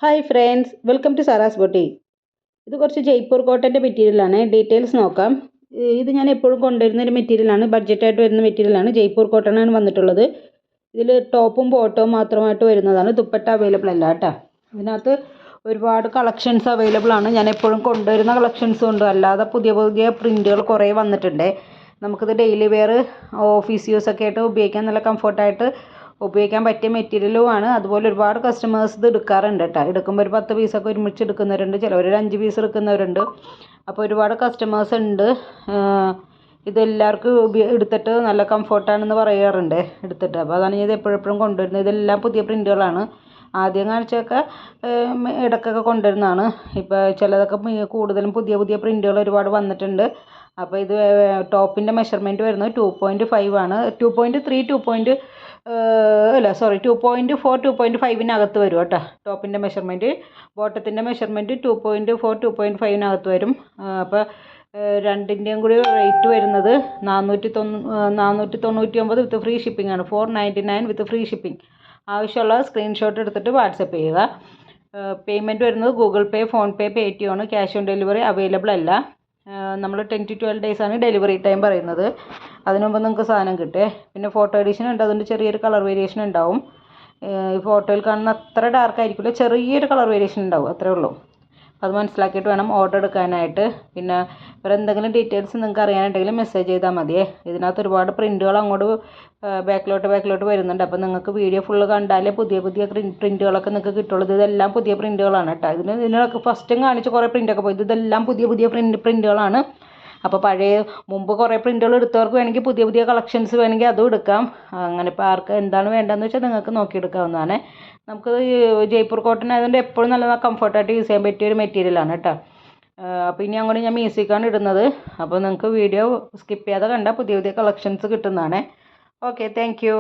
Hi friends, welcome to Sara's boutique. ഇത് കുറച്ച് ജയ്പൂർ കോട്ടൻ്റെ മെറ്റീരിയലാണ്. ഡീറ്റെയിൽസ് നോക്കാം. ഇത് ഞാൻ എപ്പോഴും കൊണ്ടുവരുന്ന ഒരു മെറ്റീരിയലാണ്. ബഡ്ജറ്റായിട്ട് വരുന്ന മെറ്റീരിയലാണ്. ജയ്പൂർ കോട്ടനാണ് വന്നിട്ടുള്ളത്. ഇതിൽ ടോപ്പും ബോട്ടവും മാത്രമായിട്ട് വരുന്നതാണ്. ദുപ്പട്ട അവൈലബിൾ അല്ല കേട്ടോ. ഇതിനകത്ത് ഒരുപാട് കളക്ഷൻസ് അവൈലബിൾ ആണ്. ഞാൻ എപ്പോഴും കൊണ്ടുവരുന്ന കളക്ഷൻസും ഉണ്ട്, അല്ലാതെ പുതിയ പുതിയ പ്രിൻറ്റുകൾ കുറേ വന്നിട്ടുണ്ട്. നമുക്കിത് ഡെയിലി വെയർ, ഓഫീസ് യൂസ് ഒക്കെ ആയിട്ട് ഉപയോഗിക്കാൻ നല്ല കംഫർട്ടായിട്ട് ഉപയോഗിക്കാൻ പറ്റിയ മെറ്റീരിയലുമാണ്. അതുപോലെ ഒരുപാട് കസ്റ്റമേഴ്സ് ഇത് എടുക്കാറുണ്ട് കേട്ടോ. എടുക്കുമ്പോൾ ഒരു 10 പീസൊക്കെ ഒരുമിച്ച് എടുക്കുന്നവരുണ്ട്, ചിലവർ ഒരു 5 പീസ് എടുക്കുന്നവരുണ്ട്. അപ്പോൾ ഒരുപാട് കസ്റ്റമേഴ്സ് ഉണ്ട്. ഇതെല്ലാവർക്കും എടുത്തിട്ട് നല്ല കംഫർട്ടാണെന്ന് പറയാറുണ്ട് എടുത്തിട്ട്. അപ്പോൾ അതാണ് ഞാൻ ഇത് എപ്പോഴെപ്പോഴും കൊണ്ടുവരുന്നത്. ഇതെല്ലാം പുതിയ പ്രിൻറ്റുകളാണ്. ആദ്യം കാണിച്ചൊക്കെ ഇടയ്ക്കൊക്കെ കൊണ്ടുവരുന്നതാണ്. ഇപ്പോൾ ചിലതൊക്കെ കൂടുതലും പുതിയ പുതിയ പ്രിൻറ്റുകൾ ഒരുപാട് വന്നിട്ടുണ്ട്. അപ്പോൾ ഇത് ടോപ്പിൻ്റെ മെഷർമെൻറ്റ് വരുന്നത് 2.5 ആണ്. 2.3 2.4 2.5 വരും കേട്ടോ ടോപ്പിൻ്റെ മെഷർമെൻറ്റ്. ബോട്ടത്തിൻ്റെ മെഷർമെൻറ്റ് 2.4 2.5 വരും. അപ്പോൾ രണ്ടിൻ്റെയും കൂടി റേറ്റ് വരുന്നത് 499 വിത്ത് ഫ്രീ ഷിപ്പിംഗ് ആണ്. 499 വിത്ത് ഫ്രീ ഷിപ്പിംഗ്. ആവശ്യമുള്ള സ്ക്രീൻഷോട്ട് എടുത്തിട്ട് വാട്സപ്പ് ചെയ്യുക. പേയ്മെൻറ്റ് വരുന്നത് ഗൂഗിൾ പേ, ഫോൺ പേ, പേടിഎം ആണ്. ക്യാഷ് ഓൺ ഡെലിവറി അവൈലബിൾ അല്ല. നമ്മൾ 10 to 12 days ആണ് ഡെലിവറി ടൈം പറയുന്നത്. അതിനു മുമ്പ് നിങ്ങൾക്ക് സാധനം കിട്ടും. പിന്നെ ഫോട്ടോ എഡിഷൻ ഉണ്ട്, അതുകൊണ്ട് ചെറിയൊരു കളർ വേരിയേഷൻ ഉണ്ടാവും. ഈ ഫോട്ടോയിൽ കാണുന്ന അത്ര ഡാർക്ക് ആയിരിക്കില്ല, ചെറിയൊരു കളർ വേരിയേഷൻ ഉണ്ടാവും, അത്രേ ഉള്ളൂ. അത് മനസ്സിലാക്കിയിട്ട് വേണം ഓർഡർ എടുക്കാനായിട്ട്. പിന്നെ വേറെ എന്തെങ്കിലും ഡീറ്റെയിൽസ് നിങ്ങൾക്ക് അറിയാനുണ്ടെങ്കിൽ മെസ്സേജ് ചെയ്താൽ മതിയേ. ഇതിനകത്ത് ഒരുപാട് പ്രിൻറ്റുകൾ അങ്ങോട്ട് ബാക്കിലോട്ട് വരുന്നുണ്ട്. അപ്പോൾ നിങ്ങൾക്ക് വീഡിയോ ഫുള്ള് കണ്ടാലേ പുതിയ പുതിയ പ്രിൻറ്റുകളൊക്കെ നിങ്ങൾക്ക് കിട്ടുള്ളൂ. ഇതെല്ലാം പുതിയ പ്രിൻറ്റുകളാണ് കേട്ടോ. ഇതിനൊക്കെ ഫസ്റ്റും കാണിച്ച് കുറേ പ്രിൻ്റൊക്കെ പോയി. ഇതെല്ലാം പുതിയ പുതിയ പ്രിൻറ്റുകളാണ്. അപ്പോൾ മുമ്പ് കുറേ പ്രിൻറ്റുകൾ എടുത്തവർക്ക് വേണമെങ്കിൽ പുതിയ പുതിയ കളക്ഷൻസ് വേണമെങ്കിൽ അതും എടുക്കാം. അങ്ങനെ ഇപ്പോൾ ആർക്ക് എന്താണ് വേണ്ടതെന്ന് വെച്ചാൽ നിങ്ങൾക്ക് നോക്കിയെടുക്കാവുന്നതാണ്. നമുക്ക് ജയ്പൂർ കോട്ടൺ ആയതുകൊണ്ട് എപ്പോഴും നല്ല കംഫർട്ടായിട്ട് യൂസ് ചെയ്യാൻ പറ്റിയ ഒരു മെറ്റീരിയലാണ് കേട്ടോ. അപ്പോൾ ഇനി അങ്ങോട്ട് ഞാൻ മ്യൂസിക്കാണ് ഇടുന്നത്. അപ്പോൾ നിങ്ങൾക്ക് വീഡിയോ സ്കിപ്പ് ചെയ്യാതെ കണ്ടാൽ പുതിയ പുതിയ കളക്ഷൻസ് കിട്ടുന്നതാണ്. Okay, thank you.